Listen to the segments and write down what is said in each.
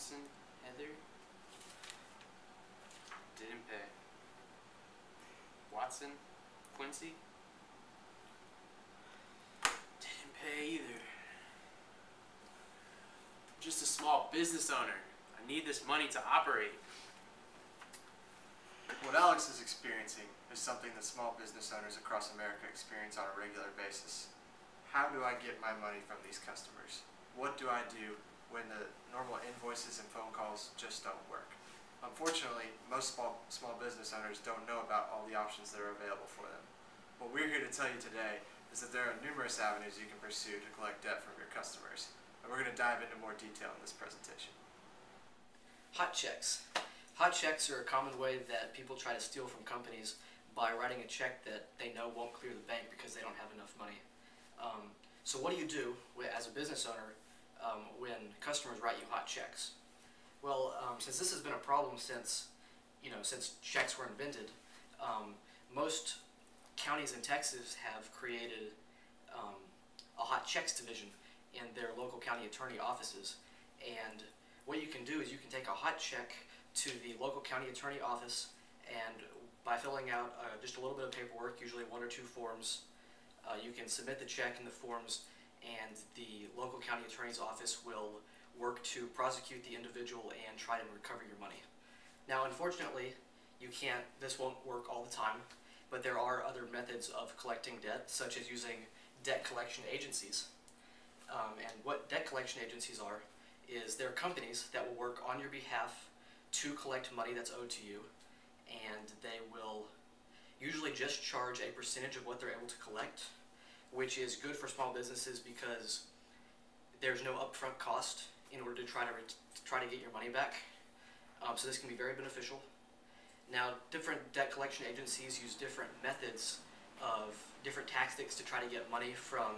Robinson, Heather. Didn't pay. Watson, Quincy. Didn't pay either. I'm just a small business owner. I need this money to operate. What Alex is experiencing is something that small business owners across America experience on a regular basis. How do I get my money from these customers? What do I do when the normal invoices and phone calls just don't work? Unfortunately, most small business owners don't know about all the options that are available for them. What we're here to tell you today is that there are numerous avenues you can pursue to collect debt from your customers. And we're going to dive into more detail in this presentation. Hot checks. Hot checks are a common way that people try to steal from companies by writing a check that they know won't clear the bank because they don't have enough money. So what do you do as a business owner when customers write you hot checks? Well, since this has been a problem since checks were invented, most counties in Texas have created a hot checks division in their local county attorney offices. And what you can do is you can take a hot check to the local county attorney office, and by filling out just a little bit of paperwork, usually 1 or 2 forms, you can submit the check in the forms, and the local county attorney's office will work to prosecute the individual and try to recover your money. Now, unfortunately, this won't work all the time, but there are other methods of collecting debt, such as using debt collection agencies. And what debt collection agencies are is they're companies that will work on your behalf to collect money that's owed to you, and they will usually just charge a percentage of what they're able to collect, which is good for small businesses because there's no upfront cost in order to try to get your money back. So this can be very beneficial. Now, different debt collection agencies use different methods of different tactics to try to get money from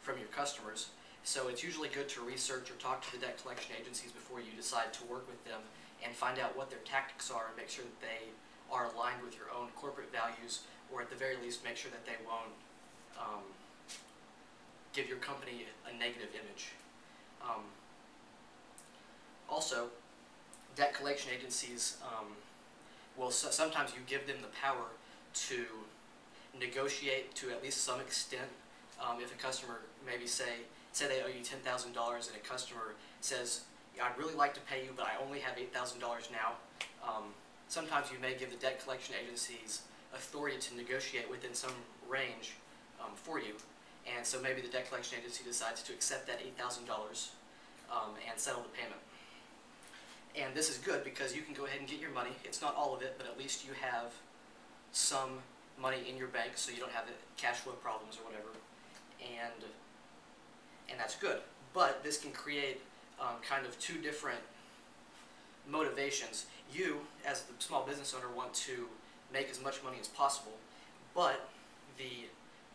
your customers. So it's usually good to research or talk to the debt collection agencies before you decide to work with them and find out what their tactics are and make sure that they are aligned with your own corporate values, or at the very least make sure that they won't give your company a negative image. Also, debt collection agencies sometimes you give them the power to negotiate to at least some extent. If a customer maybe say they owe you $10,000 and a customer says, I'd really like to pay you, but I only have $8,000 now. Sometimes you may give the debt collection agencies authority to negotiate within some range for you. And so maybe the debt collection agency decides to accept that $8,000 and settle the payment. And this is good because you can go ahead and get your money. It's not all of it, but at least you have some money in your bank so you don't have cash flow problems or whatever. And that's good. But this can create kind of 2 different motivations. You, as the small business owner, want to make as much money as possible, but the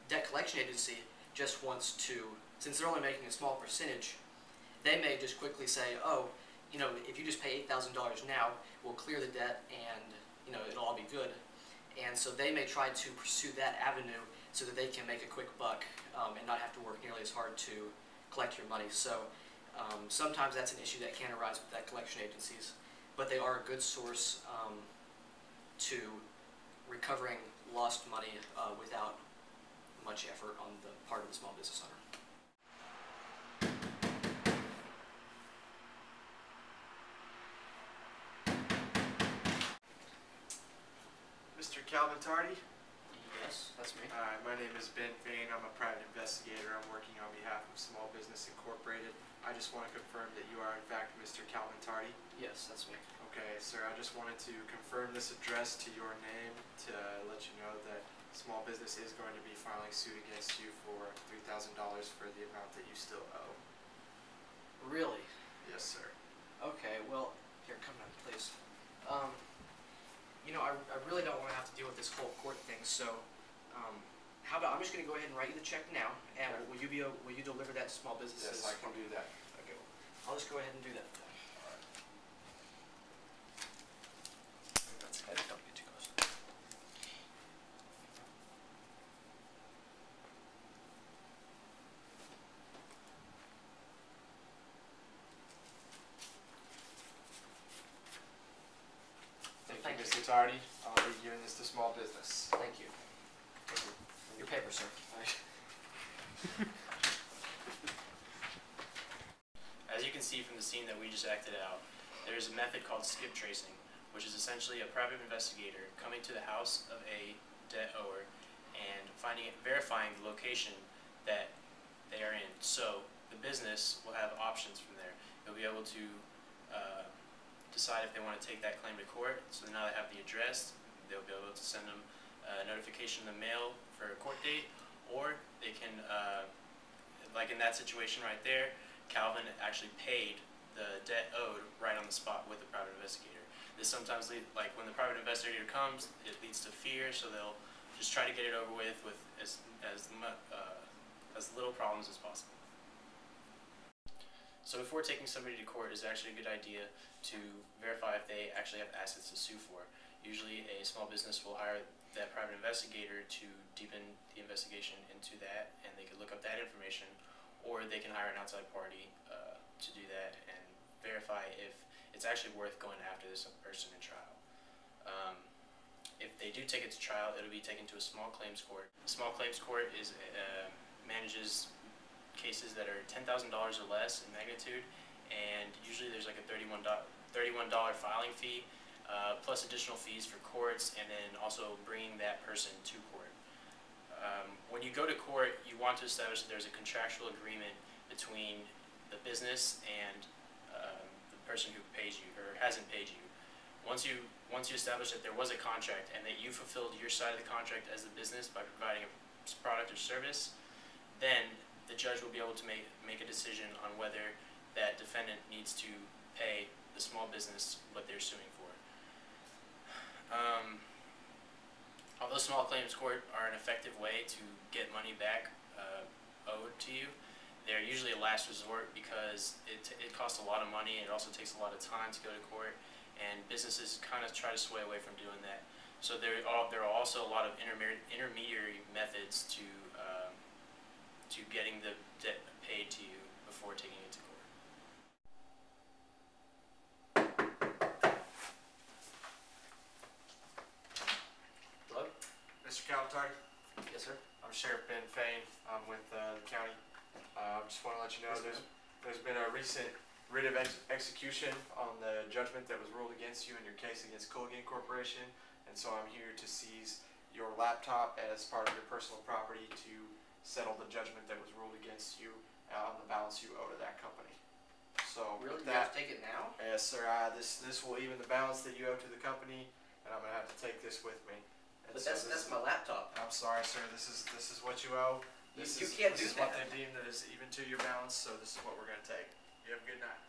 debt collection agency just wants to, since they're only making a small percentage, they may just quickly say, oh, if you just pay $8,000 now, we'll clear the debt and, it'll all be good. And so they may try to pursue that avenue so that they can make a quick buck and not have to work nearly as hard to collect your money. So sometimes that's an issue that can arise with debt collection agencies, but they are a good source to recovering lost money without much effort on the part of the small business owner. Mr. Calvin Tardy? Yes, that's me. Hi, my name is Ben Fain. I'm a private investigator. I'm working on behalf of Small Business Incorporated. I just want to confirm that you are in fact Mr. Calvin Tardy. Yes, that's me. Okay, sir, I just wanted to confirm this address to your name to let you know that Small Business is going to be filing suit against you for $3,000 for the amount that you still owe. Really? Yes, sir. Okay, well, here, come in, please. I really don't want to have to deal with this whole court thing, so how about I'm just going to go ahead and write you the check now, and will you deliver that to small businesses? Yes, I can do that. Okay, well, I'll just go ahead and do that. Don't get too close. Mr. Tardy, I'll be giving this to small business. Thank you. Your paper, sir. As you can see from the scene that we just acted out, there is a method called skip tracing, which is essentially a private investigator coming to the house of a debt ower and verifying the location that they are in. So the business will have options from there. They'll be able to decide if they want to take that claim to court. So now they have the address. They'll be able to send them a notification in the mail for a court date, or they can, like in that situation right there, Calvin actually paid the debt owed right on the spot with the private investigator. This sometimes like when the private investigator comes, it leads to fear, so they'll just try to get it over with as little problems as possible. So before taking somebody to court, it's actually a good idea to verify if they actually have assets to sue for. Usually a small business will hire that private investigator to deepen the investigation into that, and they can look up that information, or they can hire an outside party to do that and verify if it's actually worth going after this person in trial. If they do take it to trial, it'll be taken to a small claims court. A small claims court manages cases that are $10,000 or less in magnitude, and usually there's like a $31 filing fee, plus additional fees for courts, and then also bringing that person to court. When you go to court, you want to establish that there's a contractual agreement between the business and the person who pays you or hasn't paid you. Once you establish that there was a contract and that you fulfilled your side of the contract as the business by providing a product or service, then the judge will be able to make a decision on whether that defendant needs to pay the small business what they're suing for. Although small claims court are an effective way to get money back owed to you, they're usually a last resort because it costs a lot of money, and it also takes a lot of time to go to court, and businesses kind of try to sway away from doing that. So there are also a lot of intermediary methods to getting the debt paid to you before taking it to court. Hello? Mr. Calvin Tardy, Yes, sir. I'm Sheriff Ben Fain. I'm with the county. Just want to let you know there's been a recent writ of execution on the judgment that was ruled against you in your case against Colgate Corporation, and so I'm here to seize your laptop as part of your personal property to settle the judgment that was ruled against you on the balance you owe to that company. So Really? with You have that, to take it now? yes, sir. This will even the balance that you owe to the company, and I'm gonna have to take this with me. And But so that's my laptop. I'm sorry, sir. This is what you owe. You can't do This is what that. they deem that is even to your balance. So this is what we're gonna take. You have a good night.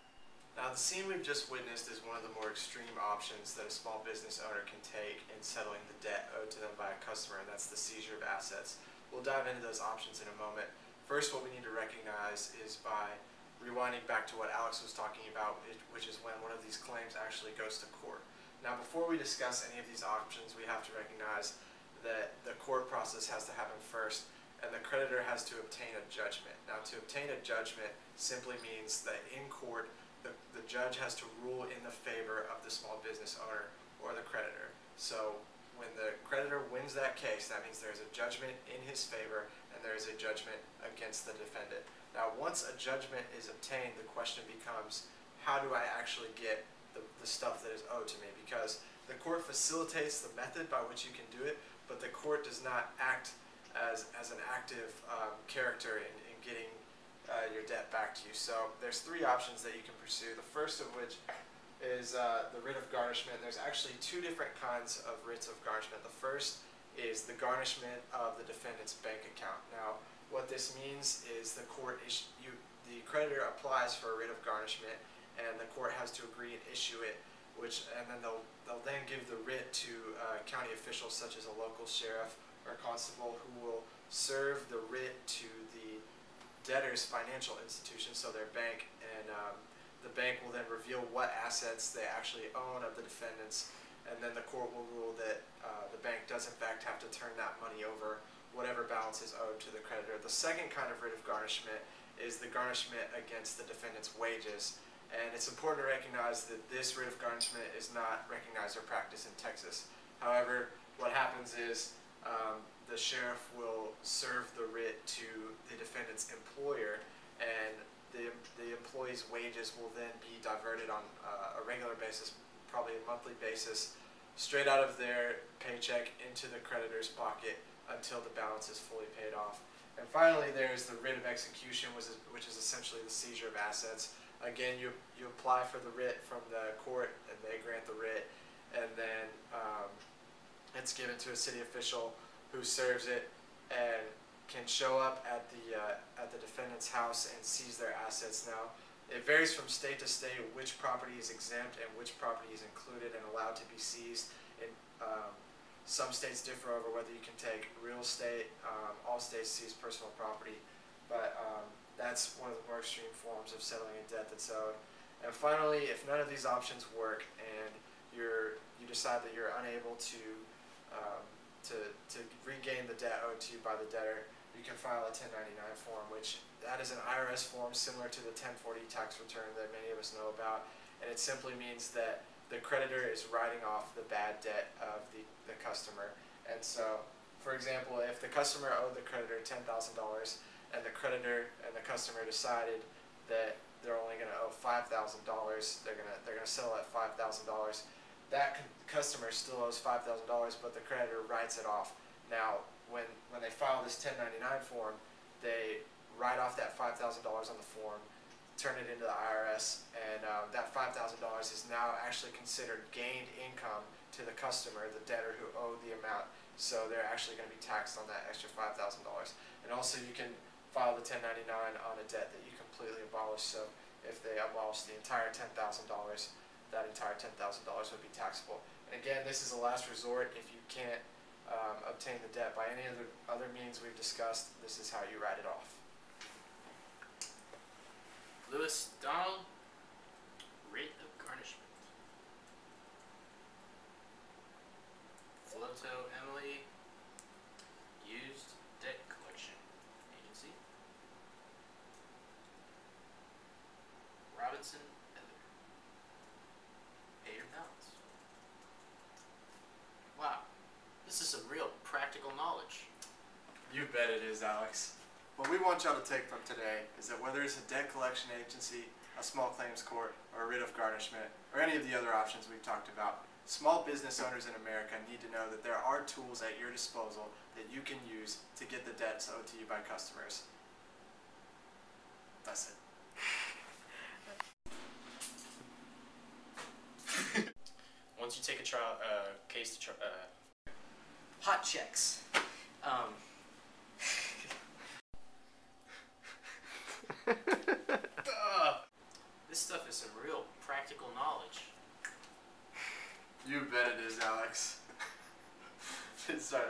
Now, the scene we've just witnessed is one of the more extreme options that a small business owner can take in settling the debt owed to them by a customer, and that's the seizure of assets. We'll dive into those options in a moment. First, what we need to recognize is by rewinding back to what Alex was talking about, which is when one of these claims actually goes to court. Now, before we discuss any of these options, we have to recognize that the court process has to happen first, and the creditor has to obtain a judgment. Now, to obtain a judgment simply means that in court, the judge has to rule in the favor of the small business owner or the creditor. So when the creditor wins that case, that means there's a judgment in his favor and there is a judgment against the defendant. Now, once a judgment is obtained, the question becomes, how do I actually get the stuff that is owed to me? Because the court facilitates the method by which you can do it, but the court does not act as an active character in getting your debt back to you. So there's three options that you can pursue. The first of which is the writ of garnishment. There's actually two different kinds of writs of garnishment. The first is the garnishment of the defendant's bank account. Now, what this means is the creditor applies for a writ of garnishment, and the court has to agree and issue it, and then they'll then give the writ to county officials such as a local sheriff or constable who will serve the writ to the debtor's financial institution, so their bank, and the bank will then reveal what assets they actually own of the defendants, and then the court will rule that the bank does in fact have to turn that money over, whatever balance is owed to the creditor. The second kind of writ of garnishment is the garnishment against the defendant's wages, And it's important to recognize that this writ of garnishment is not recognized or practiced in Texas. However, what happens is the sheriff will serve the writ to the defendant's employer, and the employee's wages will then be diverted on a regular basis, probably a monthly basis, straight out of their paycheck into the creditor's pocket until the balance is fully paid off. And finally, there's the writ of execution, which is essentially the seizure of assets. Again, you apply for the writ from the court, and they grant the writ, and then it's given to a city official who serves it and can show up at the defendant's house and seize their assets. Now, it varies from state to state which property is exempt and which property is included and allowed to be seized. In some states differ over whether you can take real estate. All states seize personal property, but that's one of the more extreme forms of settling a debt that's owed. And finally, if none of these options work and you decide that you're unable to regain the debt owed to you by the debtor, you can file a 1099 form, which that is an IRS form similar to the 1040 tax return that many of us know about, and it simply means that the creditor is writing off the bad debt of the customer. And so, for example, if the customer owed the creditor $10,000 and the creditor and the customer decided that they're only going to owe $5,000, they're gonna settle at $5,000. That customer still owes $5,000, but the creditor writes it off. Now, when they file this 1099 form, they write off that $5,000 on the form, turn it into the IRS, and that $5,000 is now actually considered gained income to the customer, the debtor who owed the amount. So they're actually going to be taxed on that extra $5,000. And also, you can file the 1099 on a debt that you completely abolish. So if they abolish the entire $10,000, that entire $10,000 would be taxable. And again, this is a last resort. If you can't obtain the debt by any of the other means we've discussed, this is how you write it off. Lewis Donald, writ of garnishment. Floto Emily, used debt collection agency. Robinson Heather, pay your balance. Wow, this is some real practical knowledge. You bet it is, Alex. What we want y'all to take from today is that whether it's a debt collection agency, a small claims court, or a writ of garnishment, or any of the other options we've talked about, small business owners in America need to know that there are tools at your disposal that you can use to get the debts owed to you by customers. That's it. Once you take a case to Hot checks. This stuff is some real practical knowledge. You bet it is, Alex. Sorry,